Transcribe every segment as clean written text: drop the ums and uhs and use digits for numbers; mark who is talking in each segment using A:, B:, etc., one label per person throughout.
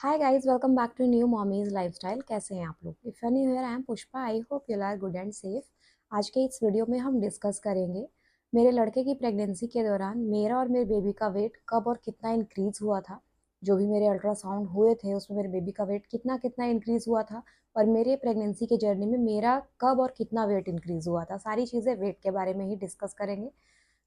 A: Hi guys, welcome back to new mommies lifestyle. कैसे हैं आप लोग? If you new here, I am Pushpa. I hope you are good and safe. आज के इस वीडियो में हम डिस्कस करेंगे मेरे लड़के की प्रेगनेंसी के दौरान मेरा और मेरे बेबी का वेट कब और कितना इंक्रीज हुआ था। जो भी मेरे अल्ट्रासाउंड हुए थे उसमें मेरे बेबी का वेट कितना कितना इंक्रीज हुआ था, और मेरे प्रेगनेंसी के जर्नी में मेरा कब और कितना वेट इंक्रीज हुआ था। सारी चीज़ें वेट के बारे में ही डिस्कस करेंगे।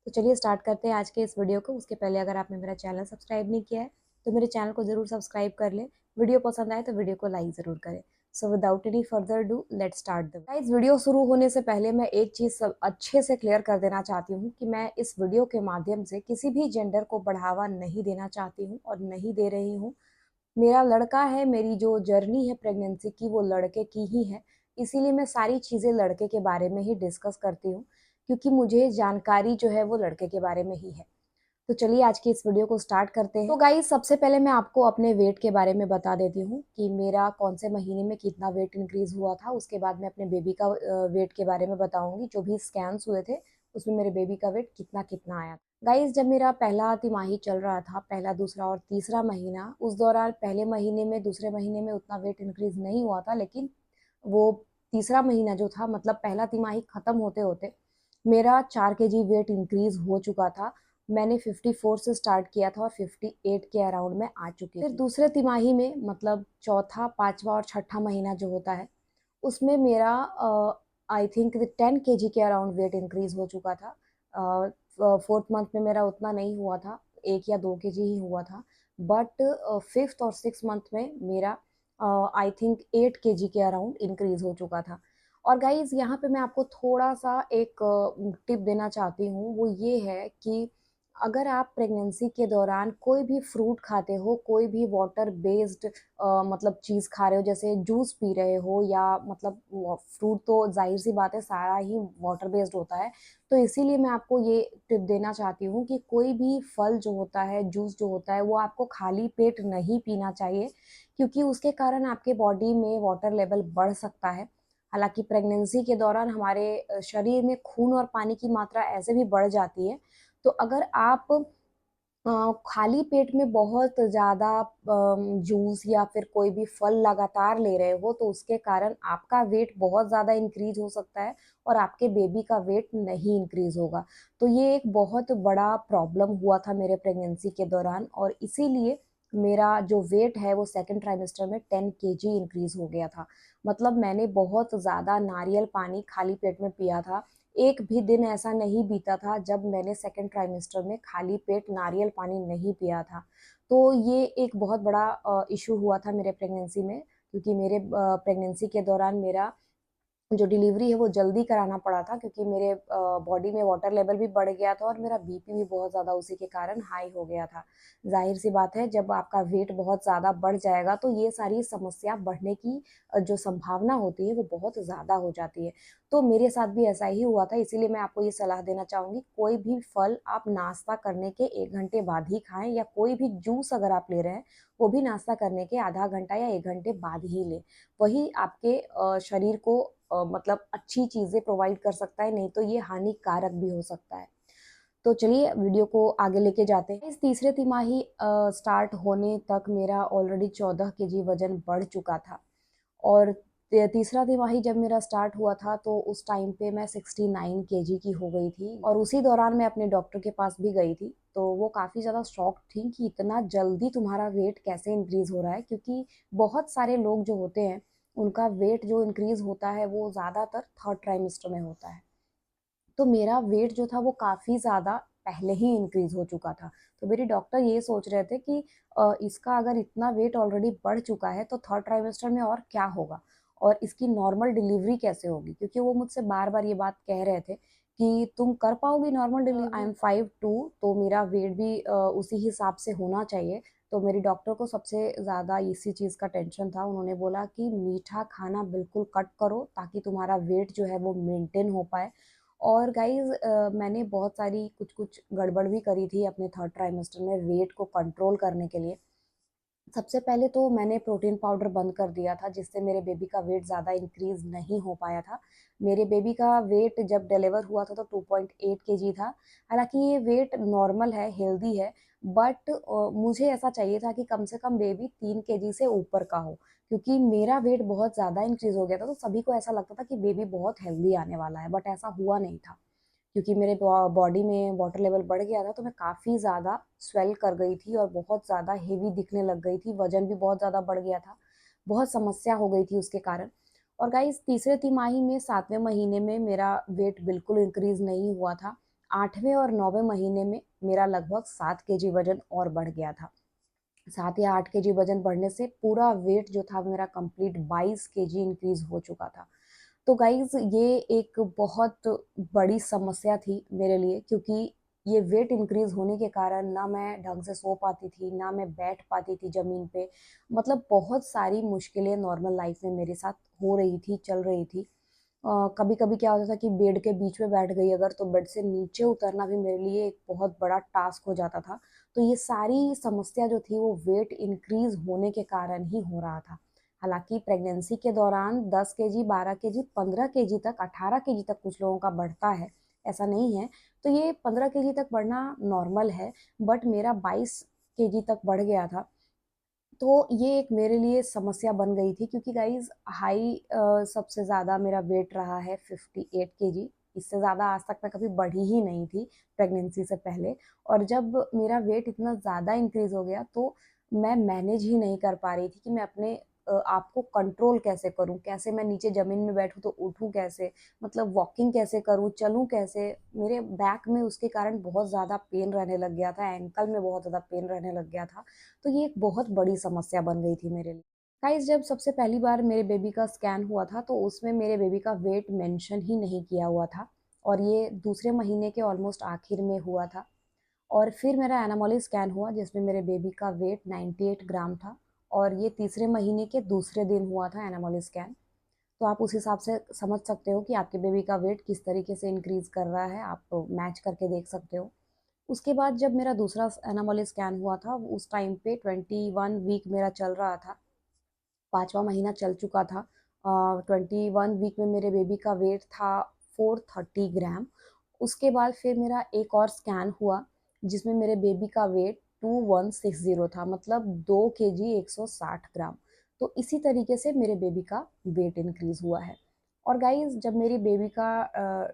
A: तो चलिए स्टार्ट करते हैं आज के इस वीडियो को। उसके पहले अगर आपने मेरा चैनल सब्सक्राइब नहीं किया है तो मेरे चैनल को ज़रूर सब्सक्राइब कर लें। वीडियो पसंद आए तो वीडियो को लाइक ज़रूर करें। So without any further do let's start the guys. Video शुरू होने से पहले मैं एक चीज़ सब अच्छे से क्लियर कर देना चाहती हूँ कि मैं इस वीडियो के माध्यम से किसी भी जेंडर को बढ़ावा नहीं देना चाहती हूँ और नहीं दे रही हूँ। मेरा लड़का है, मेरी जो जर्नी है प्रेगनेंसी की वो लड़के की ही है, इसीलिए मैं सारी चीज़ें लड़के के बारे में ही डिस्कस करती हूँ, क्योंकि मुझे जानकारी जो है वो लड़के के बारे में ही है। तो चलिए आज की इस वीडियो को स्टार्ट करते हैं। तो गाइस, सबसे पहले मैं आपको अपने वेट के बारे में बता देती हूँ कि मेरा कौन से महीने में कितना वेट इंक्रीज हुआ था। उसके बाद मैं अपने बेबी का वेट के बारे में बताऊंगी। जो भी स्कैन्स हुए थे उसमें मेरे बेबी का वेट कितना कितना आया। गाइस, जब मेरा पहला तिमाही चल रहा था, पहला दूसरा और तीसरा महीना, उस दौरान पहले महीने में दूसरे महीने में उतना वेट इंक्रीज नहीं हुआ था, लेकिन वो तीसरा महीना जो था, मतलब पहला तिमाही खत्म होते होते मेरा 4 kg वेट इंक्रीज हो चुका था। मैंने 54 से स्टार्ट किया था और 58 के अराउंड में आ चुकी थी। फिर दूसरे तिमाही में, मतलब चौथा, पांचवा और छठा महीना जो होता है, उसमें मेरा आई थिंक 10 kg के अराउंड वेट इंक्रीज हो चुका था। फोर्थ मंथ में मेरा उतना नहीं हुआ था, 1 या 2 kg ही हुआ था। बट फिफ्थ और सिक्स मंथ में मेरा आई थिंक 8 kg के अराउंड इंक्रीज हो चुका था। और गाइज, यहाँ पे मैं आपको थोड़ा सा एक टिप देना चाहती हूँ। वो ये है कि अगर आप प्रेगनेंसी के दौरान कोई भी फ्रूट खाते हो, कोई भी वाटर बेस्ड मतलब चीज़ खा रहे हो, जैसे जूस पी रहे हो, या मतलब फ्रूट तो जाहिर सी बात है सारा ही वाटर बेस्ड होता है, तो इसीलिए मैं आपको ये टिप देना चाहती हूँ कि कोई भी फल जो होता है, जूस जो होता है, वो आपको खाली पेट नहीं पीना चाहिए, क्योंकि उसके कारण आपके बॉडी में वाटर लेवल बढ़ सकता है। हालांकि प्रेगनेंसी के दौरान हमारे शरीर में खून और पानी की मात्रा ऐसे भी बढ़ जाती है। तो अगर आप खाली पेट में बहुत ज़्यादा जूस या फिर कोई भी फल लगातार ले रहे हो, तो उसके कारण आपका वेट बहुत ज़्यादा इंक्रीज हो सकता है और आपके बेबी का वेट नहीं इंक्रीज होगा। तो ये एक बहुत बड़ा प्रॉब्लम हुआ था मेरे प्रेगनेंसी के दौरान, और इसीलिए मेरा जो वेट है वो सेकंड ट्राइमेस्टर में 10 kg इंक्रीज हो गया था। मतलब मैंने बहुत ज़्यादा नारियल पानी खाली पेट में पिया था। एक भी दिन ऐसा नहीं बीता था जब मैंने सेकंड ट्राइमेस्टर में खाली पेट नारियल पानी नहीं पिया था। तो ये एक बहुत बड़ा इशू हुआ था मेरे प्रेगनेंसी में, क्योंकि मेरे प्रेगनेंसी के दौरान मेरा जो डिलीवरी है वो जल्दी कराना पड़ा था, क्योंकि मेरे बॉडी में वाटर लेवल भी बढ़ गया था और मेरा बीपी भी बहुत ज़्यादा उसी के कारण हाई हो गया था। जाहिर सी बात है, जब आपका वेट बहुत ज़्यादा बढ़ जाएगा तो ये सारी समस्या बढ़ने की जो संभावना होती है वो बहुत ज़्यादा हो जाती है। तो मेरे साथ भी ऐसा ही हुआ था, इसीलिए मैं आपको ये सलाह देना चाहूँगी, कोई भी फल आप नाश्ता करने के 1 घंटे बाद ही खाएं, या कोई भी जूस अगर आप ले रहे हैं वो भी नाश्ता करने के आधा घंटा या 1 घंटे बाद ही लें। वही आपके शरीर को मतलब अच्छी चीज़ें प्रोवाइड कर सकता है, नहीं तो ये हानिकारक भी हो सकता है। तो चलिए वीडियो को आगे लेके जाते हैं। इस तीसरे तिमाही स्टार्ट होने तक मेरा ऑलरेडी 14 kg वजन बढ़ चुका था, और तीसरा तिमाही जब मेरा स्टार्ट हुआ था तो उस टाइम पे मैं 69 kg की हो गई थी, और उसी दौरान मैं अपने डॉक्टर के पास भी गई थी। तो वो काफ़ी ज़्यादा शॉक थी कि इतना जल्दी तुम्हारा वेट कैसे इंक्रीज़ हो रहा है, क्योंकि बहुत सारे लोग जो होते हैं उनका वेट जो इंक्रीज़ होता है वो ज़्यादातर थर्ड ट्राइमेस्टर में होता है। तो मेरा वेट जो था वो काफ़ी ज़्यादा पहले ही इंक्रीज़ हो चुका था। तो मेरी डॉक्टर ये सोच रहे थे कि इसका अगर इतना वेट ऑलरेडी बढ़ चुका है तो थर्ड ट्राइमेस्टर में और क्या होगा, और इसकी नॉर्मल डिलीवरी कैसे होगी, क्योंकि वो मुझसे बार-बार ये बात कह रहे थे कि तुम कर पाओगी नॉर्मल डिलीवरी। आई एम 5'2", तो मेरा वेट भी उसी हिसाब से होना चाहिए। तो मेरी डॉक्टर को सबसे ज़्यादा इसी चीज़ का टेंशन था। उन्होंने बोला कि मीठा खाना बिल्कुल कट करो ताकि तुम्हारा वेट जो है वो मेंटेन हो पाए। और गाइज़, मैंने बहुत सारी कुछ-कुछ गड़बड़ भी करी थी अपने थर्ड ट्राइमेस्टर में वेट को कंट्रोल करने के लिए। सबसे पहले तो मैंने प्रोटीन पाउडर बंद कर दिया था, जिससे मेरे बेबी का वेट ज़्यादा इंक्रीज़ नहीं हो पाया था। मेरे बेबी का वेट जब डिलीवर हुआ था तो 2.8 केजी था। हालाँकि ये वेट नॉर्मल है, हेल्दी है, बट मुझे ऐसा चाहिए था कि कम से कम बेबी 3 केजी से ऊपर का हो, क्योंकि मेरा वेट बहुत ज़्यादा इंक्रीज़ हो गया था, तो सभी को ऐसा लगता था कि बेबी बहुत हेल्दी आने वाला है, बट ऐसा हुआ नहीं था। क्योंकि मेरे बॉडी में वाटर लेवल बढ़ गया था, तो मैं काफ़ी ज़्यादा स्वेल कर गई थी और बहुत ज़्यादा हेवी दिखने लग गई थी, वज़न भी बहुत ज़्यादा बढ़ गया था, बहुत समस्या हो गई थी उसके कारण। और गाइस तीसरे तिमाही में 7वें महीने में मेरा वेट बिल्कुल इंक्रीज़ नहीं हुआ था। 8वें और 9वें महीने में मेरा लगभग 7 केजी वज़न और बढ़ गया था। 7 या 8 केजी वज़न बढ़ने से पूरा वेट जो था मेरा कंप्लीट 22 केजी इंक्रीज़ हो चुका था। तो गाइज़ ये एक बहुत बड़ी समस्या थी मेरे लिए, क्योंकि ये वेट इंक्रीज़ होने के कारण ना मैं ढंग से सो पाती थी, ना मैं बैठ पाती थी ज़मीन पे। मतलब बहुत सारी मुश्किलें नॉर्मल लाइफ़ में मेरे साथ हो रही थी, चल रही थी। कभी-कभी क्या होता था कि बेड के बीच में बैठ गई अगर, तो बेड से नीचे उतरना भी मेरे लिए एक बहुत बड़ा टास्क हो जाता था। तो ये सारी समस्या जो थी वो वेट इंक्रीज़ होने के कारण ही हो रहा था। हालाँकि प्रेगनेंसी के दौरान 10 केजी, 12 केजी, 15 केजी तक, 18 केजी तक कुछ लोगों का बढ़ता है, ऐसा नहीं है। तो ये 15 केजी तक बढ़ना नॉर्मल है, बट मेरा 22 केजी तक बढ़ गया था। तो ये एक मेरे लिए समस्या बन गई थी, क्योंकि गाइज़ सबसे ज़्यादा मेरा वेट रहा है 58 केजी। इससे ज़्यादा आज तक मैं कभी बढ़ी ही नहीं थी प्रेगनेंसी से पहले। और जब मेरा वेट इतना ज़्यादा इंक्रीज़ हो गया, तो मैं मैनेज ही नहीं कर पा रही थी कि मैं अपने आप को कंट्रोल कैसे करूँ? कैसे मैं नीचे ज़मीन में बैठूँ तो उठूँ कैसे? मतलब वॉकिंग कैसे करूँ? चलूँ कैसे? मेरे बैक में उसके कारण बहुत ज़्यादा पेन रहने लग गया था, एंकल में बहुत ज़्यादा पेन रहने लग गया था। तो ये एक बहुत बड़ी समस्या बन गई थी मेरे लिए। गाइस जब सबसे पहली बार मेरे बेबी का स्कैन हुआ था, तो उसमें मेरे बेबी का वेट मेंशन ही नहीं किया हुआ था, और ये दूसरे महीने के ऑलमोस्ट आखिर में हुआ था। और फिर मेरा एनामोली स्कैन हुआ, जिसमें मेरे बेबी का वेट 98 ग्राम था, और ये तीसरे महीने के दूसरे दिन हुआ था एनामोली स्कैन। तो आप उस हिसाब से समझ सकते हो कि आपके बेबी का वेट किस तरीके से इंक्रीज़ कर रहा है, आप मैच करके देख सकते हो। उसके बाद जब मेरा दूसरा एनामोली स्कैन हुआ था, उस टाइम पे 21 वीक मेरा चल रहा था, 5वाँ महीना चल चुका था। 21 वीक में मेरे बेबी का वेट था 430 ग्राम। उसके बाद फिर मेरा एक और स्कैन हुआ, जिसमें मेरे बेबी का वेट 2160 था, मतलब 2 केजी 160 ग्राम। तो इसी तरीके से मेरे बेबी का वेट इंक्रीज़ हुआ है। और गाइज़ जब मेरी बेबी का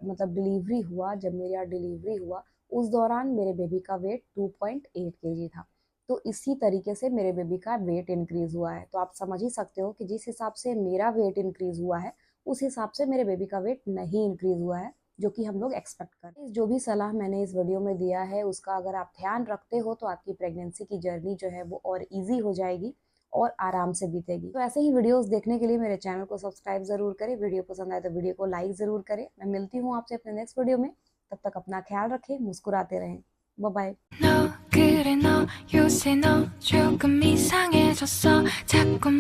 A: मतलब डिलीवरी हुआ, जब मेरा डिलीवरी हुआ, उस दौरान मेरे बेबी का वेट 2.8 केजी था। तो इसी तरीके से मेरे बेबी का वेट इंक्रीज़ हुआ है। तो आप समझ ही सकते हो कि जिस हिसाब से मेरा वेट इंक्रीज़ हुआ है, उस हिसाब से मेरे बेबी का वेट नहीं इंक्रीज़ हुआ है, जो कि हम लोग एक्सपेक्ट कर रहे हैं। जो भी सलाह मैंने इस वीडियो में दिया है, उसका अगर आप ध्यान रखते हो, तो आपकी प्रेगनेंसी की जर्नी जो है वो और ईज़ी हो जाएगी और आराम से बीतेगी। तो ऐसे ही वीडियोज़ देखने के लिए मेरे चैनल को सब्सक्राइब ज़रूर करें। वीडियो पसंद आए तो वीडियो को लाइक ज़रूर करें। मैं मिलती हूँ आपसे अपने नेक्स्ट वीडियो में। तब तक अपना ख्याल रखें, मुस्कुराते रहें। बाय-बाय।
B: 너 그래 너 요새 너 조금 이상해졌어 자꾸